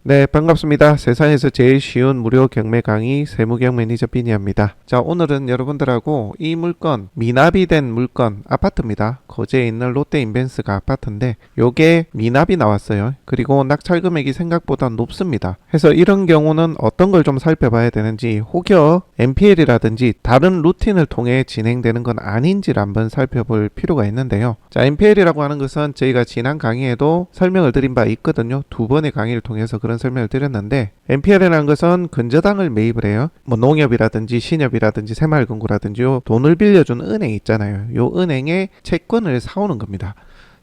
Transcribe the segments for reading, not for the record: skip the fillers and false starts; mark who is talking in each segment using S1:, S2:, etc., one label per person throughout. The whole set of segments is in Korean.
S1: 네, 반갑습니다. 세상에서 제일 쉬운 무료 경매 강의 세무경 매니저 비니입니다. 자, 오늘은 여러분들하고 이 물건, 미납이 된 물건, 아파트입니다. 거제에 있는 롯데인벤스가 아파트인데 요게 미납이 나왔어요. 그리고 낙찰 금액이 생각보다 높습니다. 그래서 이런 경우는 어떤 걸 좀 살펴봐야 되는지, 혹여 NPL이라든지 다른 루틴을 통해 진행되는 건 아닌지를 한번 살펴볼 필요가 있는데요. 자, NPL이라고 하는 것은 저희가 지난 강의에도 설명을 드린 바 있거든요. 두 번의 강의를 통해서 그런 설명을 드렸는데, NPL이라는 것은 근저당을 매입을 해요. 뭐 농협이라든지 신협이라든지 새마을금고라든지 요 돈을 빌려준 은행 있잖아요. 요 은행에 채권을 사오는 겁니다.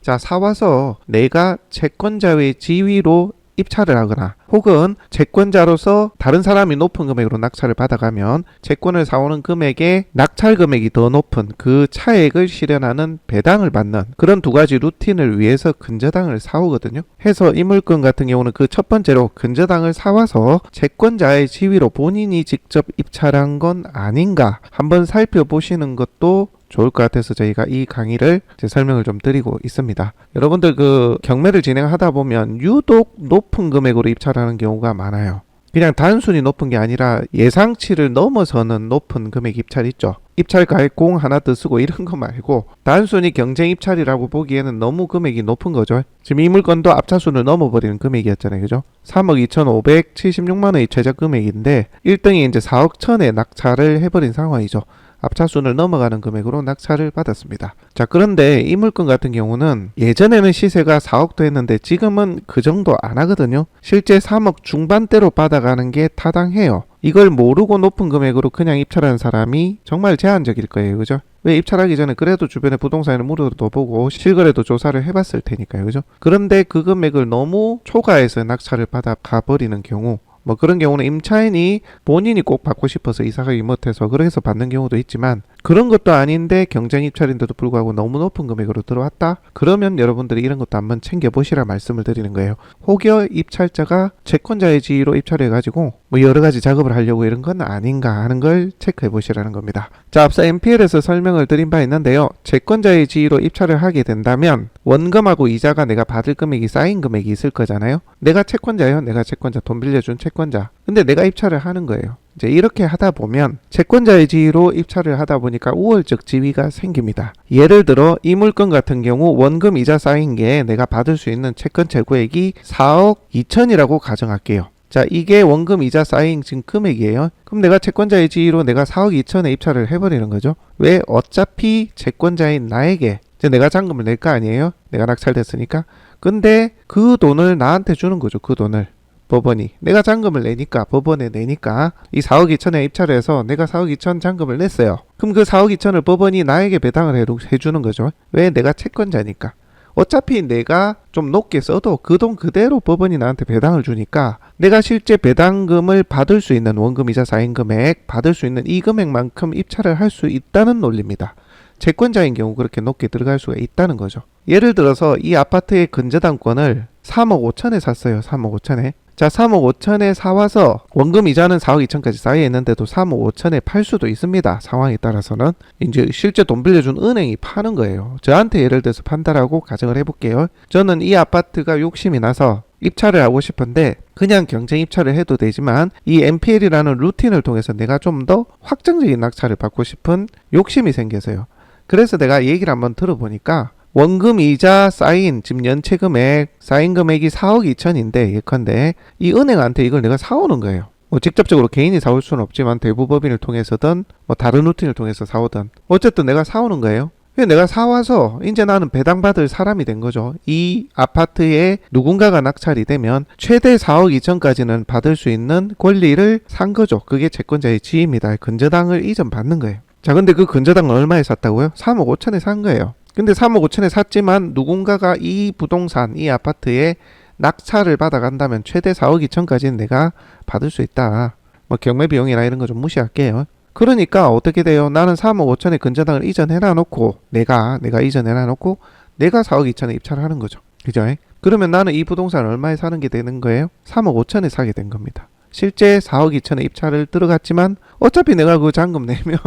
S1: 자, 사와서 내가 채권자의 지위로 입찰을 하거나 혹은 채권자로서 다른 사람이 높은 금액으로 낙찰을 받아가면 채권을 사오는 금액에 낙찰 금액이 더 높은 그 차액을 실현하는 배당을 받는 그런 두 가지 루틴을 위해서 근저당을 사오거든요. 해서 이 물건 같은 경우는 그 첫 번째로 근저당을 사와서 채권자의 지위로 본인이 직접 입찰한 건 아닌가 한번 살펴보시는 것도 좋을 것 같아서 저희가 이 강의를 설명을 좀 드리고 있습니다. 여러분들 그 경매를 진행하다 보면 유독 높은 금액으로 입찰하는 경우가 많아요. 그냥 단순히 높은 게 아니라 예상치를 넘어서는 높은 금액 입찰 있죠. 입찰가에 공 하나 더 쓰고 이런 거 말고 단순히 경쟁 입찰이라고 보기에는 너무 금액이 높은 거죠. 지금 이 물건도 앞차순을 넘어버리는 금액이었잖아요. 그죠? 3억 2,576만 원이 최저 금액인데 1등이 이제 4억 천에 낙찰을 해버린 상황이죠. 앞차순을 넘어가는 금액으로 낙찰을 받았습니다. 자, 그런데 이 물건 같은 경우는 예전에는 시세가 4억도 했는데 지금은 그 정도 안 하거든요. 실제 3억 중반대로 받아가는 게 타당해요. 이걸 모르고 높은 금액으로 그냥 입찰하는 사람이 정말 제한적일 거예요. 그죠? 왜 입찰하기 전에 그래도 주변에 부동산을 물어보고 실거래도 조사를 해봤을 테니까요. 그죠? 그런데 그 금액을 너무 초과해서 낙찰을 받아 가버리는 경우, 뭐 그런 경우는 임차인이 본인이 꼭 받고 싶어서 이사가기 못해서 그래서 받는 경우도 있지만, 그런 것도 아닌데 경쟁 입찰인데도 불구하고 너무 높은 금액으로 들어왔다? 그러면 여러분들이 이런 것도 한번 챙겨보시라 말씀을 드리는 거예요. 혹여 입찰자가 채권자의 지위로 입찰해가지고 뭐 여러 가지 작업을 하려고 이런 건 아닌가 하는 걸 체크해 보시라는 겁니다. 자, 앞서 NPL에서 설명을 드린 바 있는데요. 채권자의 지위로 입찰을 하게 된다면 원금하고 이자가 내가 받을 금액이 쌓인 금액이 있을 거잖아요. 내가 채권자예요. 내가 채권자, 돈 빌려준 채권자. 근데 내가 입찰을 하는 거예요. 이제 이렇게 하다 보면 채권자의 지위로 입찰을 하다 보니까 우월적 지위가 생깁니다. 예를 들어 이 물건 같은 경우 원금 이자 쌓인 게 내가 받을 수 있는 채권 재고액이 4억 2천이라고 가정할게요. 자, 이게 원금 이자 쌓인 지금 금액이에요. 그럼 내가 채권자의 지위로 내가 4억 2천에 입찰을 해버리는 거죠. 왜? 어차피 채권자인 나에게 이제 내가 잔금을 낼 거 아니에요? 내가 낙찰됐으니까. 근데 그 돈을 나한테 주는 거죠. 그 돈을. 법원이 내가 잔금을 내니까, 법원에 내니까 이 4억 2천에 입찰을 해서 내가 4억 2천 잔금을 냈어요. 그럼 그 4억 2천을 법원이 나에게 배당을 해주는 거죠. 왜? 내가 채권자니까. 어차피 내가 좀 높게 써도 그 돈 그대로 법원이 나한테 배당을 주니까 내가 실제 배당금을 받을 수 있는, 원금이자 쌓인 금액 받을 수 있는 이 금액만큼 입찰을 할 수 있다는 논리입니다. 채권자인 경우 그렇게 높게 들어갈 수가 있다는 거죠. 예를 들어서 이 아파트의 근저당권을 3억 5천에 샀어요. 3억 5천에. 자, 3억 5천에 사와서 원금 이자는 4억 2천까지 쌓여 있는데도 3억 5천에 팔 수도 있습니다. 상황에 따라서는. 이제 실제 돈 빌려준 은행이 파는 거예요. 저한테 예를 들어서 판다라고 가정을 해볼게요. 저는 이 아파트가 욕심이 나서 입찰을 하고 싶은데 그냥 경쟁 입찰을 해도 되지만 이 NPL이라는 루틴을 통해서 내가 좀 더 확정적인 낙찰을 받고 싶은 욕심이 생겨서요. 그래서 내가 얘기를 한번 들어보니까 원금 이자 쌓인 지금 연체 금액 쌓인 금액이 4억 2천인데 예컨대 이 은행한테 이걸 내가 사오는 거예요. 뭐 직접적으로 개인이 사올 수는 없지만 대부법인을 통해서든 뭐 다른 루틴을 통해서 사오든 어쨌든 내가 사오는 거예요. 내가 사와서 이제 나는 배당받을 사람이 된 거죠. 이 아파트에 누군가가 낙찰이 되면 최대 4억 2천까지는 받을 수 있는 권리를 산 거죠. 그게 채권자의 지위입니다. 근저당을 이전받는 거예요. 자, 근데 그 근저당을 얼마에 샀다고요? 3억 5천에 산 거예요. 근데 3억 5천에 샀지만 누군가가 이 부동산, 이 아파트에 낙찰을 받아간다면 최대 4억 2천까지는 내가 받을 수 있다. 뭐 경매 비용이나 이런 거 좀 무시할게요. 그러니까 어떻게 돼요? 나는 3억 5천에 근저당을 이전해놔 놓고 내가 이전해놔 놓고 내가 4억 2천에 입찰을 하는 거죠. 그죠? 그러면 나는 이 부동산을 얼마에 사는 게 되는 거예요? 3억 5천에 사게 된 겁니다. 실제 4억 2천에 입찰을 들어갔지만 어차피 내가 그 잔금 내면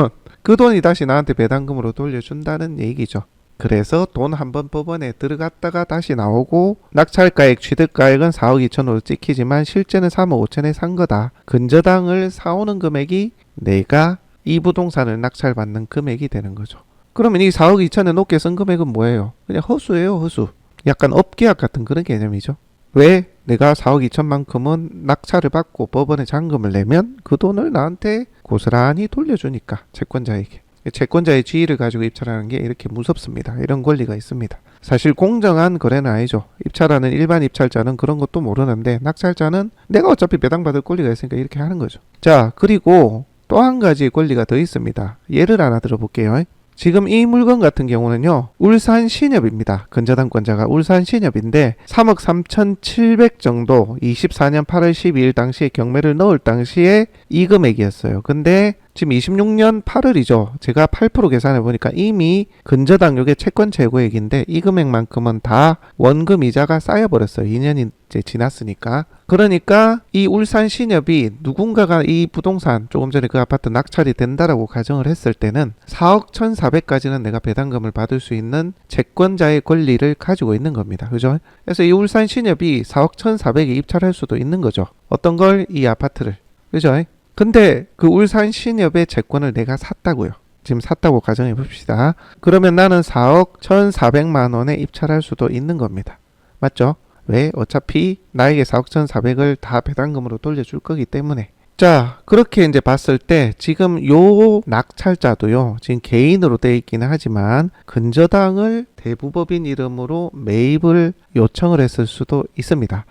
S1: 그 돈이 다시 나한테 배당금으로 돌려준다는 얘기죠. 그래서 돈 한번 법원에 들어갔다가 다시 나오고 낙찰가액 취득가액은 4억 2천으로 찍히지만 실제는 3억 5천에 산 거다. 근저당을 사오는 금액이 내가 이 부동산을 낙찰받는 금액이 되는 거죠. 그러면 이 4억 2천에 높게 쓴 금액은 뭐예요? 그냥 허수예요, 허수. 약간 업계약 같은 그런 개념이죠. 왜? 내가 4억 2천만큼은 낙찰을 받고 법원에 잔금을 내면 그 돈을 나한테 고스란히 돌려주니까, 채권자에게. 채권자의 지위를 가지고 입찰하는 게 이렇게 무섭습니다. 이런 권리가 있습니다. 사실 공정한 거래는 아니죠. 입찰하는 일반 입찰자는 그런 것도 모르는데 낙찰자는 내가 어차피 배당받을 권리가 있으니까 이렇게 하는 거죠. 자, 그리고 또 한 가지 권리가 더 있습니다. 예를 하나 들어볼게요. 지금 이 물건 같은 경우는요, 울산신협입니다. 근저당권자가 울산신협인데 3억 3,700 정도 24년 8월 12일 당시에 경매를 넣을 당시에 이 금액이었어요. 근데 지금 26년 8월이죠. 제가 8% 계산해 보니까 이미 근저당 요게 채권 재고액인데 이 금액만큼은 다 원금 이자가 쌓여버렸어요. 2년이 이제 지났으니까. 그러니까 이 울산신협이 누군가가 이 부동산, 조금 전에 그 아파트 낙찰이 된다라고 가정을 했을 때는 4억 1,400까지는 내가 배당금을 받을 수 있는 채권자의 권리를 가지고 있는 겁니다. 그죠? 그래서 이 울산신협이 4억 1,400에 입찰할 수도 있는 거죠. 어떤 걸? 이 아파트를. 그죠? 근데 그 울산신협의 채권을 내가 샀다고요. 지금 샀다고 가정해 봅시다. 그러면 나는 4억 1,400만 원에 입찰할 수도 있는 겁니다. 맞죠? 왜? 어차피 나에게 4억 1,400을 다 배당금으로 돌려줄 거기 때문에. 자, 그렇게 이제 봤을 때 지금 요 낙찰자도요, 지금 개인으로 돼 있기는 하지만 근저당을 대부법인 이름으로 매입을 요청을 했을 수도 있습니다.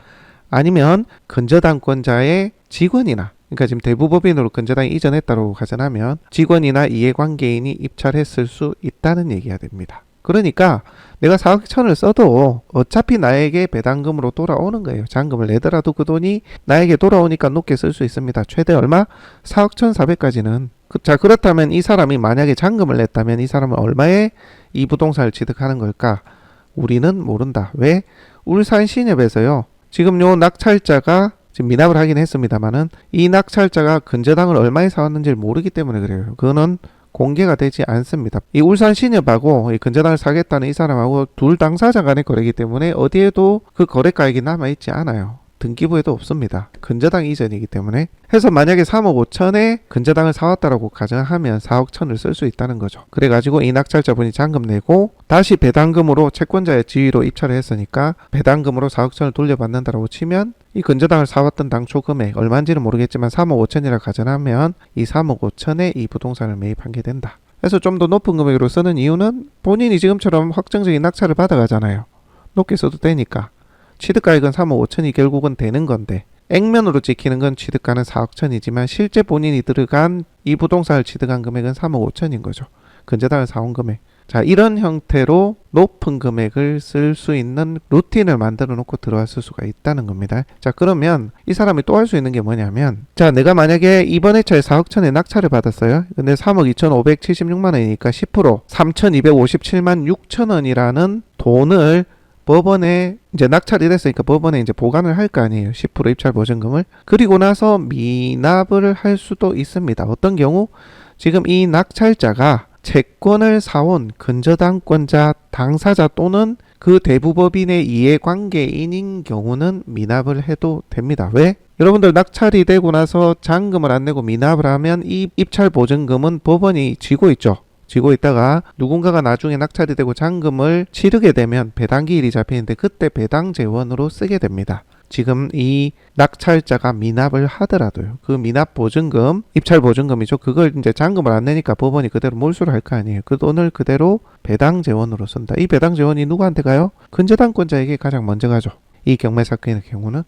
S1: 아니면 근저당권자의 직원이나, 그러니까 지금 대부법인으로 근저당이 이전했다고 가정하면 직원이나 이해관계인이 입찰했을 수 있다는 얘기가 됩니다. 그러니까 내가 4억 1천을 써도 어차피 나에게 배당금으로 돌아오는 거예요. 잔금을 내더라도 그 돈이 나에게 돌아오니까 높게 쓸 수 있습니다. 최대 얼마? 4억 1,400까지는. 자, 그렇다면 이 사람이 만약에 잔금을 냈다면 이 사람은 얼마에 이 부동산을 취득하는 걸까? 우리는 모른다. 왜? 울산신협에서요, 지금 요 낙찰자가 지금 미납을 하긴 했습니다만은 이 낙찰자가 근저당을 얼마에 사왔는지를 모르기 때문에 그래요. 그거는 공개가 되지 않습니다. 이 울산신협하고 이 근저당을 사겠다는 이 사람하고 둘 당사자 간의 거래이기 때문에 어디에도 그 거래가액이 남아있지 않아요. 등기부에도 없습니다. 근저당 이전이기 때문에. 해서 만약에 3억 5천에 근저당을 사왔다라고 가정하면 4억 1천을 쓸 수 있다는 거죠. 그래가지고 이 낙찰자분이 잔금 내고 다시 배당금으로 채권자의 지위로 입찰을 했으니까 배당금으로 4억 1천을 돌려받는다라고 치면 이 근저당을 사왔던 당초 금액 얼마인지는 모르겠지만 3억 5천이라 가정하면 이 3억 5천에 이 부동산을 매입한 게 된다. 그래서 좀 더 높은 금액으로 쓰는 이유는 본인이 지금처럼 확정적인 낙찰을 받아가잖아요. 높게 써도 되니까. 취득가액은 3억 5천이 결국은 되는 건데 액면으로 찍히는 건 취득가는 4억 1천이지만 실제 본인이 들어간 이 부동산을 취득한 금액은 3억 5천인 거죠. 근저당을 사온 금액. 자, 이런 형태로 높은 금액을 쓸 수 있는 루틴을 만들어 놓고 들어왔을 수가 있다는 겁니다. 자, 그러면 이 사람이 또 할 수 있는 게 뭐냐면, 자, 내가 만약에 이번 회차에 4억 천에 낙찰을 받았어요. 근데 3억 2,576만 원이니까 10% 3,257만 6천 원이라는 돈을 법원에 이제 낙찰이 됐으니까 법원에 이제 보관을 할 거 아니에요. 10% 입찰 보증금을. 그리고 나서 미납을 할 수도 있습니다. 어떤 경우? 지금 이 낙찰자가 채권을 사온 근저당권자 당사자 또는 그 대부법인의 이해관계인인 경우는 미납을 해도 됩니다. 왜? 여러분들 낙찰이 되고 나서 잔금을 안 내고 미납을 하면 이 입찰 보증금은 법원이 쥐고 있죠. 쥐고 있다가 누군가가 나중에 낙찰이 되고 잔금을 치르게 되면 배당기일이 잡히는데 그때 배당재원으로 쓰게 됩니다. 지금 이 낙찰자가 미납을 하더라도요. 그 미납 보증금, 입찰 보증금이죠. 그걸 이제 잔금을 안 내니까 법원이 그대로 몰수를 할 거 아니에요. 그 돈을 그대로 배당재원으로 쓴다. 이 배당재원이 누구한테 가요? 근저당권자에게 가장 먼저 가죠. 이 경매 사건의 경우는.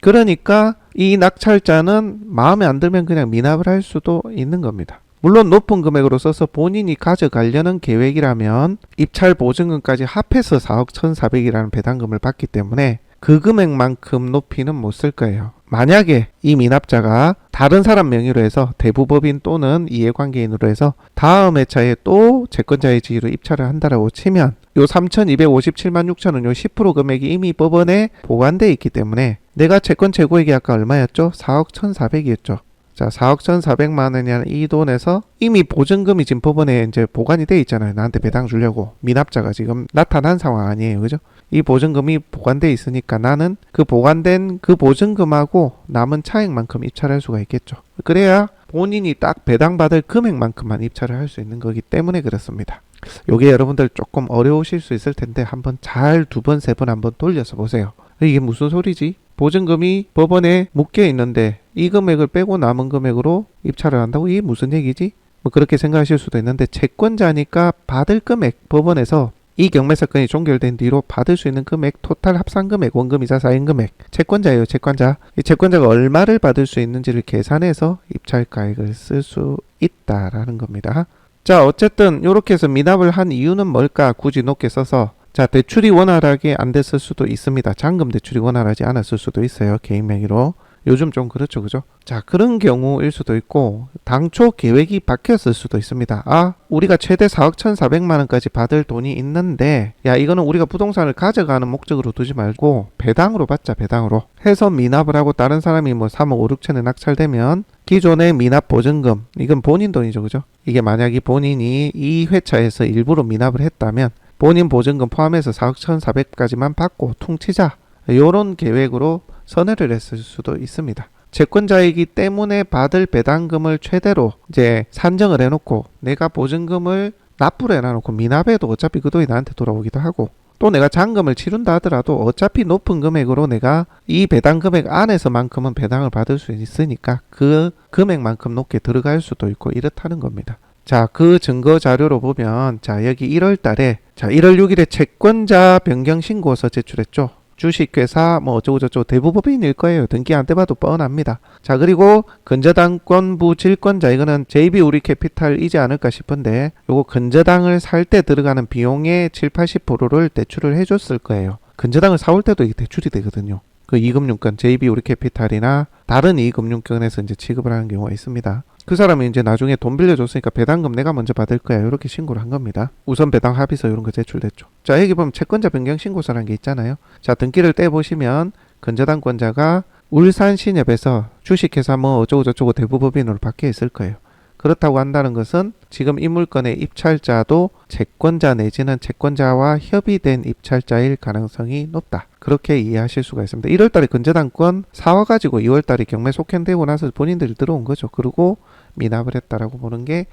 S1: 그러니까 이 낙찰자는 마음에 안 들면 그냥 미납을 할 수도 있는 겁니다. 물론 높은 금액으로 써서 본인이 가져가려는 계획이라면 입찰 보증금까지 합해서 4억 1,400이라는 배당금을 받기 때문에 그 금액만큼 높이는 못 쓸 거예요. 만약에 이 미납자가 다른 사람 명의로 해서 대부법인 또는 이해관계인으로 해서 다음 회차에 또 채권자의 지위로 입찰을 한다라고 치면 요 3,257만 6천 원 요 10% 금액이 이미 법원에 보관돼 있기 때문에 내가 채권 재고액이 아까 얼마였죠? 4억 1,400이었죠. 자, 4억 1,400만 원이라는 이 돈에서 이미 보증금이 지금 법원에 이제 보관이 돼 있잖아요. 나한테 배당 주려고. 미납자가 지금 나타난 상황 아니에요. 그죠? 이 보증금이 보관돼 있으니까 나는 그 보관된 그 보증금하고 남은 차액만큼 입찰할 수가 있겠죠. 그래야 본인이 딱 배당받을 금액만큼만 입찰을 할 수 있는 거기 때문에 그렇습니다. 요게 여러분들 조금 어려우실 수 있을 텐데 한번 잘 두 번, 세 번 한번 돌려서 보세요. 이게 무슨 소리지? 보증금이 법원에 묶여 있는데 이 금액을 빼고 남은 금액으로 입찰을 한다고? 이게 무슨 얘기지? 뭐 그렇게 생각하실 수도 있는데 채권자니까 받을 금액, 법원에서 이 경매 사건이 종결된 뒤로 받을 수 있는 금액, 토탈 합산 금액, 원금이자 사인 금액, 채권자예요. 채권자. 이 채권자가 얼마를 받을 수 있는지를 계산해서 입찰가액을 쓸 수 있다라는 겁니다. 자, 어쨌든 이렇게 해서 미납을 한 이유는 뭘까? 굳이 높게 써서 자, 대출이 원활하게 안 됐을 수도 있습니다. 잔금 대출이 원활하지 않았을 수도 있어요. 개인 명의로. 요즘 좀 그렇죠. 그죠? 자, 그런 경우일 수도 있고 당초 계획이 바뀌었을 수도 있습니다. 아, 우리가 최대 4억 1,400만 원까지 받을 돈이 있는데 야, 이거는 우리가 부동산을 가져가는 목적으로 두지 말고 배당으로 받자. 배당으로 해서 미납을 하고 다른 사람이 뭐 3억 5, 6천에 낙찰되면 기존의 미납 보증금, 이건 본인 돈이죠. 그죠? 이게 만약에 본인이 이 회차에서 일부러 미납을 했다면 본인 보증금 포함해서 4억 1,400까지만 받고 퉁치자. 이런 계획으로 선회를 했을 수도 있습니다. 채권자이기 때문에 받을 배당금을 최대로 이제 산정을 해놓고 내가 보증금을 납부를 해놔놓고 미납해도 어차피 그 돈이 나한테 돌아오기도 하고 또 내가 잔금을 치른다 하더라도 어차피 높은 금액으로 내가 이 배당 금액 안에서만큼은 배당을 받을 수 있으니까 그 금액만큼 높게 들어갈 수도 있고 이렇다는 겁니다. 자, 그 증거 자료로 보면 자, 여기 1월 달에 자, 1월 6일에 채권자 변경 신고서 제출했죠. 주식회사 뭐 어쩌고저쩌고 대부법인일 거예요. 등기 안 떼봐도 뻔합니다. 자, 그리고 근저당권부 질권자, 이거는 JB 우리캐피탈이지 않을까 싶은데 요거 근저당을 살 때 들어가는 비용의 7, 80%를 대출을 해줬을 거예요. 근저당을 사올 때도 이게 대출이 되거든요. 그 이금융권, JB 우리캐피탈이나 다른 이금융권에서 이제 취급을 하는 경우가 있습니다. 그 사람이 이제 나중에 돈 빌려줬으니까 배당금 내가 먼저 받을 거야. 이렇게 신고를 한 겁니다. 우선 배당 합의서 이런 거 제출됐죠. 자, 여기 보면 채권자 변경 신고서라는 게 있잖아요. 자, 등기를 떼보시면 근저당권자가 울산신협에서 주식회사 뭐 어쩌고저쩌고 대부법인으로 바뀌어 있을 거예요. 그렇다고 한다는 것은 지금 이 물건의 입찰자도 채권자 내지는 채권자와 협의된 입찰자일 가능성이 높다. 그렇게 이해하실 수가 있습니다. 1월달에 근저당권 사와가지고 2월달에 경매 속행되고 나서 본인들이 들어온 거죠. 그리고 미납을 했다라고 보는 게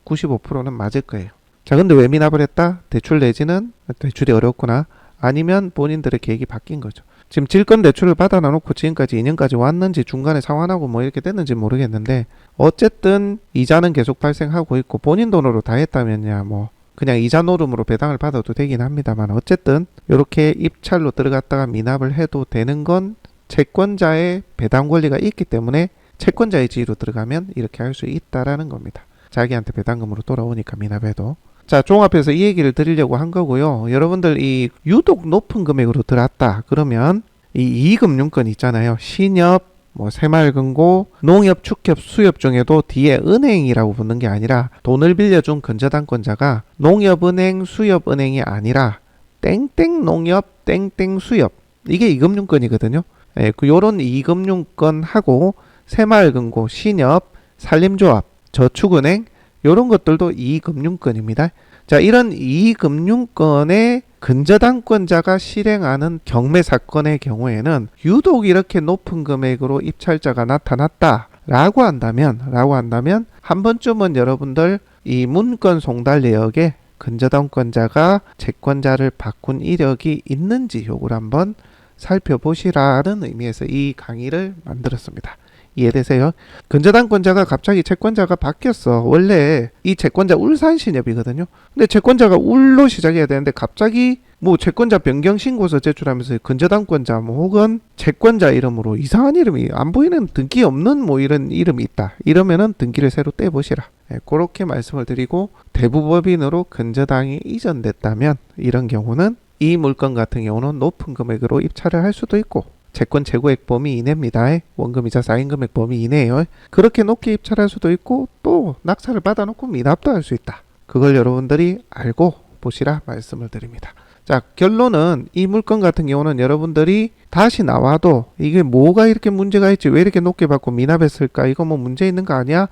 S1: 95%는 맞을 거예요. 자, 근데 왜 미납을 했다? 대출 내지는 대출이 어렵구나. 아니면 본인들의 계획이 바뀐 거죠. 지금 질권 대출을 받아놔놓고 지금까지 2년까지 왔는지 중간에 상환하고 뭐 이렇게 됐는지 모르겠는데 어쨌든 이자는 계속 발생하고 있고 본인 돈으로 다 했다면야 뭐 그냥 이자 노름으로 배당을 받아도 되긴 합니다만 어쨌든 이렇게 입찰로 들어갔다가 미납을 해도 되는 건 채권자의 배당 권리가 있기 때문에 채권자의 지위로 들어가면 이렇게 할 수 있다라는 겁니다. 자기한테 배당금으로 돌아오니까 미납해도. 자, 종합해서 이 얘기를 드리려고 한 거고요. 여러분들 이 유독 높은 금액으로 들어왔다 그러면 이 이금융권 있잖아요. 신협, 뭐 새마을금고, 농협, 축협, 수협 중에도 뒤에 은행이라고 붙는 게 아니라 돈을 빌려준 근저당권자가 농협은행, 수협은행이 아니라 땡땡농협, 땡땡수협, 이게 이금융권이거든요. 예, 그 요런 이금융권하고 새마을금고, 신협, 산림조합, 저축은행 요런 것들도 이금융권입니다. 자, 이런 이금융권의 근저당권자가 실행하는 경매 사건의 경우에는 유독 이렇게 높은 금액으로 입찰자가 나타났다라고 한다면 한 번쯤은 여러분들 이 문건 송달 내역에 근저당권자가 채권자를 바꾼 이력이 있는지 요걸 한번 살펴보시라는 의미에서 이 강의를 만들었습니다. 이해되세요? 근저당권자가 갑자기 채권자가 바뀌었어. 원래 이 채권자 울산신협이거든요. 근데 채권자가 울로 시작해야 되는데 갑자기 뭐 채권자 변경 신고서 제출하면서 근저당권자 뭐 혹은 채권자 이름으로 이상한 이름이 안 보이는 등기 없는 뭐 이런 이름이 있다. 이러면은 등기를 새로 떼보시라. 그렇게 말씀을 드리고 대부법인으로 근저당이 이전됐다면 이런 경우는 이 물건 같은 경우는 높은 금액으로 입찰을 할 수도 있고 채권 최고액 범위 이내입니다. 원금이자 쌓인 금액 범위 이내예요. 그렇게 높게 입찰할 수도 있고 또 낙찰을 받아놓고 미납도 할 수 있다. 그걸 여러분들이 알고 보시라 말씀을 드립니다. 자, 결론은 이 물건 같은 경우는 여러분들이 다시 나와도 이게 뭐가 이렇게 문제가 있지, 왜 이렇게 높게 받고 미납했을까, 이거 뭐 문제 있는 거 아니야,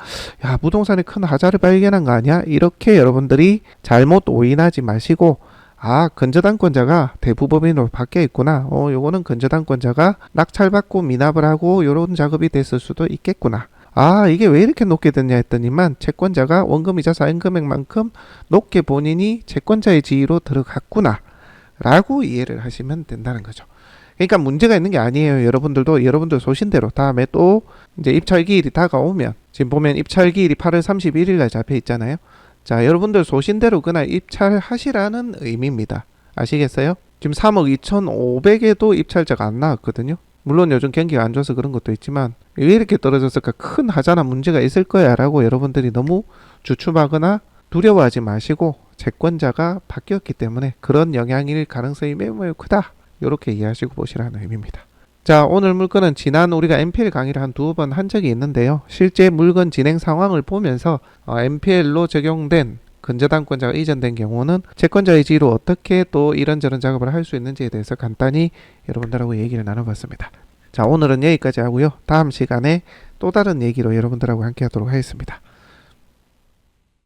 S1: 야 부동산에 큰 하자를 발견한 거 아니야, 이렇게 여러분들이 잘못 오인하지 마시고, 아 근저당권자가 대부법인으로 바뀌어 있구나, 요거는 근저당권자가 낙찰받고 미납을 하고 요런 작업이 됐을 수도 있겠구나, 아 이게 왜 이렇게 높게 됐냐 했더니만 채권자가 원금이자 사인금액만큼 높게 본인이 채권자의 지위로 들어갔구나 라고 이해를 하시면 된다는 거죠. 그러니까 문제가 있는 게 아니에요. 여러분들도 여러분들 소신대로 다음에 또 이제 입찰기일이 다가오면, 지금 보면 입찰기일이 8월 31일 날 잡혀 있잖아요. 자, 여러분들 소신대로 그날 입찰하시라는 의미입니다. 아시겠어요? 지금 3억 2,500에도 입찰자가 안 나왔거든요. 물론 요즘 경기가 안 좋아서 그런 것도 있지만 왜 이렇게 떨어졌을까, 큰 하자나 문제가 있을 거야 라고 여러분들이 너무 주춤하거나 두려워하지 마시고, 채권자가 바뀌었기 때문에 그런 영향일 가능성이 매우 크다, 이렇게 이해하시고 보시라는 의미입니다. 자, 오늘 물건은 지난 우리가 MPL 강의를 한 두어 번 한 적이 있는데요. 실제 물건 진행 상황을 보면서 MPL로 적용된 근저당권자가 이전된 경우는 채권자의 지위로 어떻게 또 이런저런 작업을 할 수 있는지에 대해서 간단히 여러분들하고 얘기를 나눠봤습니다. 자, 오늘은 여기까지 하고요. 다음 시간에 또 다른 얘기로 여러분들하고 함께 하도록 하겠습니다.